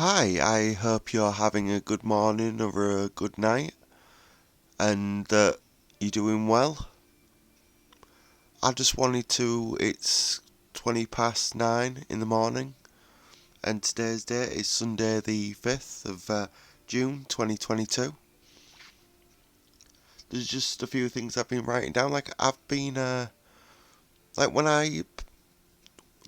Hi, I hope you're having a good morning or a good night and that you're doing well. I just wanted to, it's 20 past 9 in the morning and today's date is Sunday the 5th of June 2022. There's just a few things I've been writing down. Like when I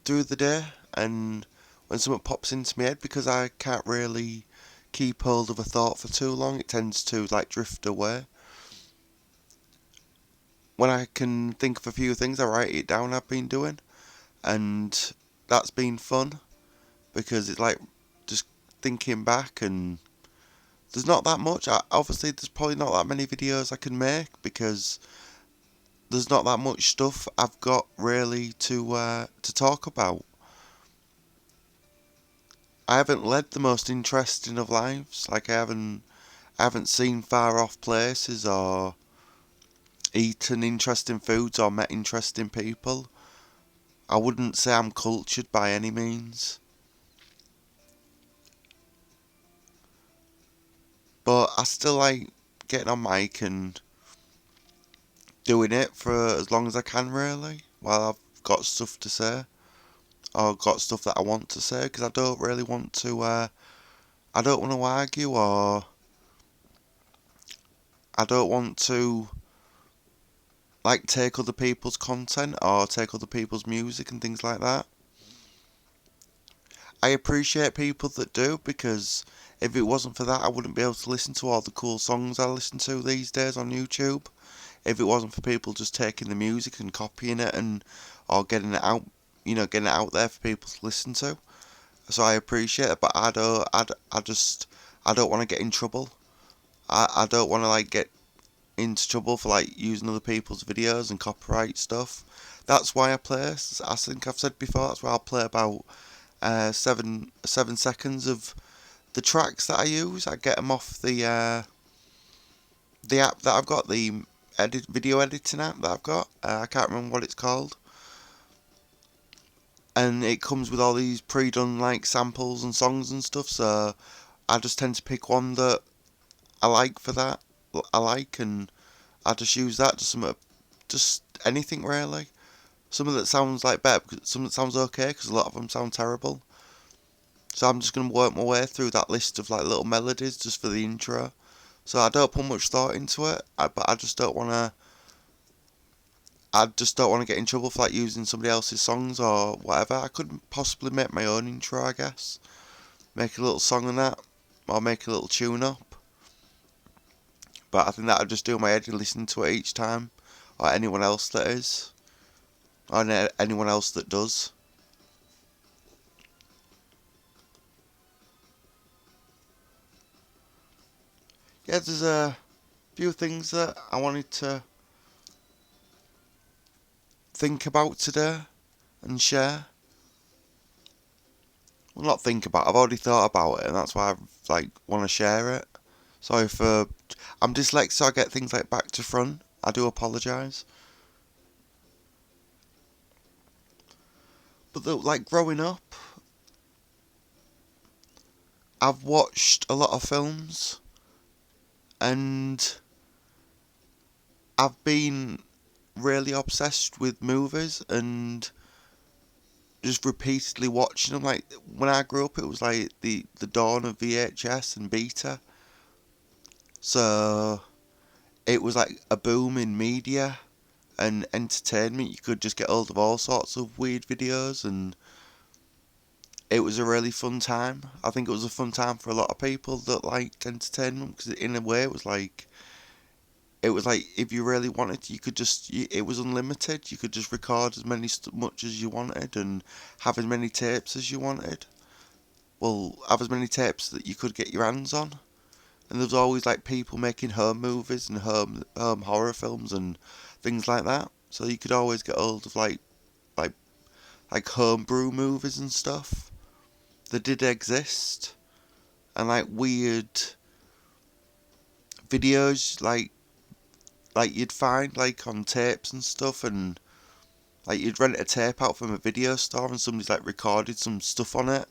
do the day and when something pops into my head because I can't really keep hold of a thought for too long, it tends to like drift away. When I can think of a few things, I write it down I've been doing, and that's been fun because it's like just thinking back, and there's not that much. Obviously, there's probably not that many videos I can make because there's not that much stuff I've got really to talk about. I haven't led the most interesting of lives. Like I haven't seen far off places or eaten interesting foods or met interesting people. I wouldn't say I'm cultured by any means, but I still like getting on mic and doing it for as long as I can, really, while I've got stuff to say or got stuff that I want to say, because I don't really want to. I don't want to argue, or I don't want to like take other people's content or take other people's music and things like that. I appreciate people that do, because if it wasn't for that, I wouldn't be able to listen to all the cool songs I listen to these days on YouTube. If it wasn't for people just taking the music and copying it and or getting it out, getting it out there for people to listen to. So I appreciate it, but I don't want to get in trouble. I don't want to like get into trouble for like using other people's videos and copyright stuff. That's why I play. I think I've said before. That's why I'll play about 7 seconds of the tracks that I use. I get them off the app that I've got, the video editing app that I've got. I can't remember what it's called, and it comes with all these pre-done like samples and songs and stuff. So I just tend to pick one that I like for that. I like, and I just use that. Just anything really. Something that sounds like better, something that sounds okay, because a lot of them sound terrible. So I'm just gonna work my way through that list of like little melodies just for the intro. So I don't put much thought into it, but I just don't wanna. I just don't want to get in trouble for like using somebody else's songs or whatever. I could possibly make my own intro, I guess. Make a little song on that, or make a little tune up. But I think that I'd just do my head and listen to it each time, or anyone else that is, or anyone else that does. Yeah, there's a few things that I wanted to think about today and share. Well, not think about. I've already thought about it, and that's why I like want to share it. Sorry for. I'm dyslexic, so I get things like back to front. I do apologise. But like growing up, I've watched a lot of films, and I've been really obsessed with movies and just repeatedly watching them. Like when I grew up, it was like the dawn of VHS and Beta, so it was like a boom in media and entertainment. You could just get hold of all sorts of weird videos, and it was a really fun time. I think it was a fun time for a lot of people that liked entertainment, because in a way it was like if you really wanted, you could just it was unlimited. You could just record as much as you wanted and have as many tapes as you wanted. Well, have as many tapes that you could get your hands on. And there was always like people making home movies and home horror films and things like that. So you could always get hold of like like homebrew movies and stuff that did exist, and like weird videos like you'd find like on tapes and stuff, and like you'd rent a tape out from a video store and somebody's like recorded some stuff on it,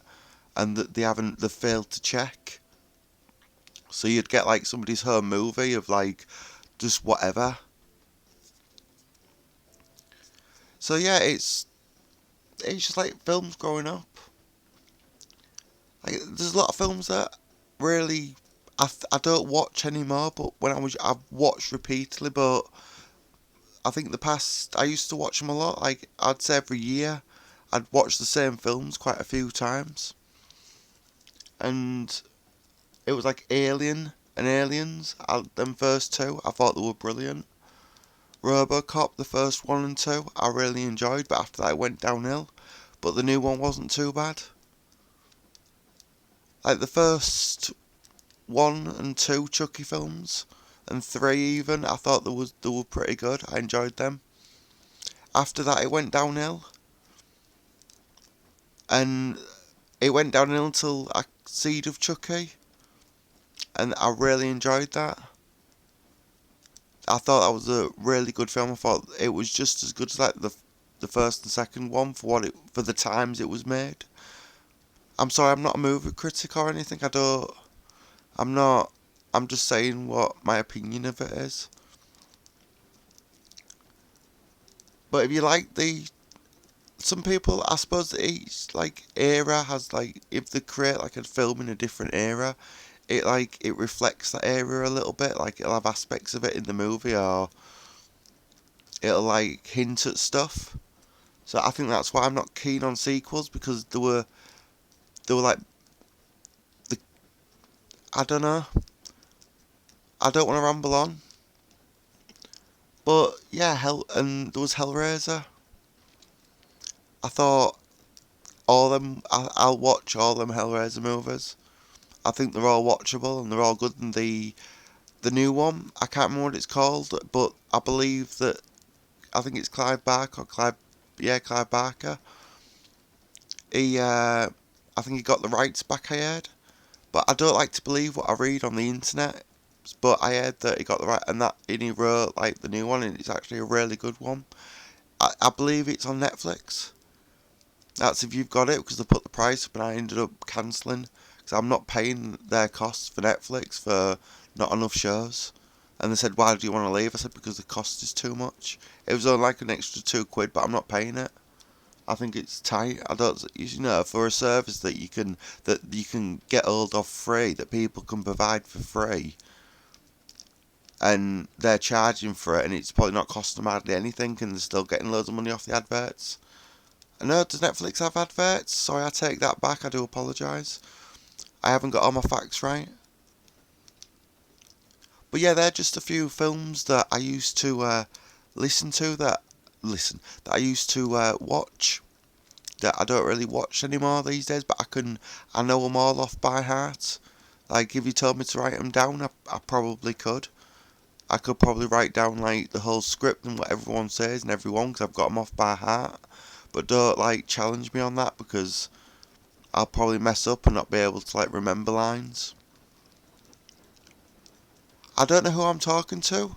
and that they failed to check. So you'd get like somebody's home movie of like just whatever. So yeah, it's just like films growing up. Like there's a lot of films that really I don't watch anymore, but when I've watched repeatedly. But I think the past I used to watch them a lot. Like I'd say every year, I'd watch the same films quite a few times, and it was like Alien and Aliens. Them first two, I thought they were brilliant. RoboCop, the first one and two, I really enjoyed, but after that it went downhill. But the new one wasn't too bad. Like the first one and two Chucky films, and three even, I thought they were pretty good. I enjoyed them. After that, it went downhill, and it went downhill until Seed of Chucky, and I really enjoyed that. I thought that was a really good film. I thought it was just as good as like the first and second one for the times it was made. I'm sorry, I'm not a movie critic or anything. I'm not. I'm just saying what my opinion of it is. But if you like some people, I suppose each like era has like if they create like a film in a different era, it reflects that era a little bit. Like it'll have aspects of it in the movie, or it'll like hint at stuff. So I think that's why I'm not keen on sequels, because they were like the I don't know. I don't want to ramble on, but yeah, Hell and there was Hellraiser. I thought all them. I'll watch all them Hellraiser movies. I think they're all watchable and they're all good. And the new one, I can't remember what it's called, but I believe that I think it's Clive Barker or Clive Barker. I think he got the rights back. I heard, but I don't like to believe what I read on the internet. But I heard that he got the right and he wrote like the new one, and it's actually a really good one. I believe it's on Netflix. That's if you've got it, because they put the price up and I ended up cancelling because I'm not paying their costs for Netflix for not enough shows. And they said, "Why do you want to leave?" I said, "Because the cost is too much." It was only like an extra £2, but I'm not paying it. I think it's tight. I don't, for a service that you can get hold of free, that people can provide for free, and they're charging for it, and it's probably not costing them hardly anything, and they're still getting loads of money off the adverts. No, does Netflix have adverts? Sorry, I take that back. I do apologise. I haven't got all my facts right. But yeah, they're just a few films that I used to listen to. That I used to watch. That I don't really watch anymore these days. But I know them all off by heart. Like if you told me to write them down, I probably could. I could probably write down like the whole script and what everyone says and everyone, because I've got them off by heart. But don't like challenge me on that, because I'll probably mess up and not be able to like remember lines. I don't know who I'm talking to.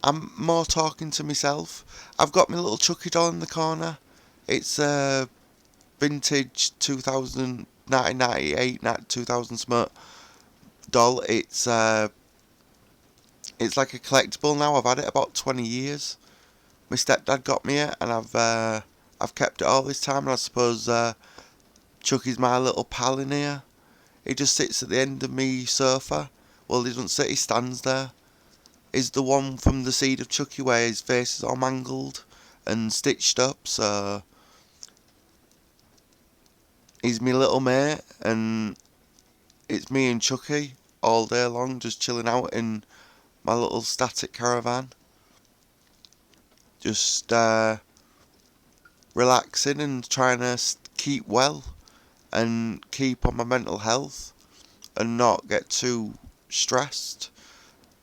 I'm more talking to myself. I've got my little Chucky doll in the corner. It's a vintage 2000, 1998, 2000 smart doll. It's like a collectible now. I've had it about 20 years. My stepdad got me it, and I've kept it all this time. And I suppose Chucky's my little pal in here. He just sits at the end of me sofa. Well, he doesn't sit, he stands there. He's the one from the Seed of Chucky where his face is all mangled and stitched up, so he's my little mate, and it's me and Chucky all day long just chilling out in my little static caravan. Just relaxing and trying to keep well and keep on my mental health and not get too stressed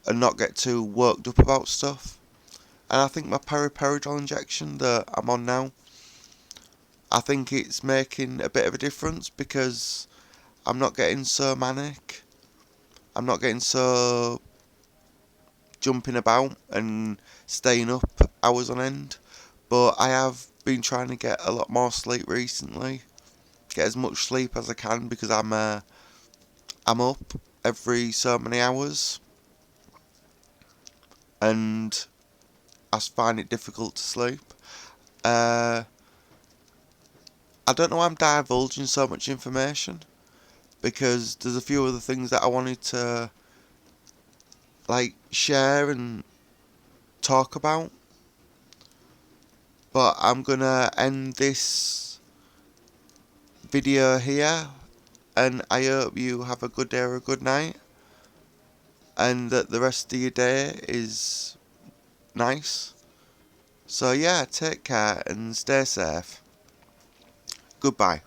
and not get too worked up about stuff. And I think my periperidol injection that I'm on now, I think it's making a bit of a difference, because I'm not getting so manic. I'm not getting so jumping about and staying up hours on end. But I have been trying to get a lot more sleep recently. get as much sleep as I can, because I'm up every so many hours, and I find it difficult to sleep. I don't know why I'm divulging so much information, because there's a few other things that I wanted to share and talk about. But I'm gonna end this video here, and I hope you have a good day or a good night, and that the rest of your day is nice. So yeah, take care and stay safe. Goodbye.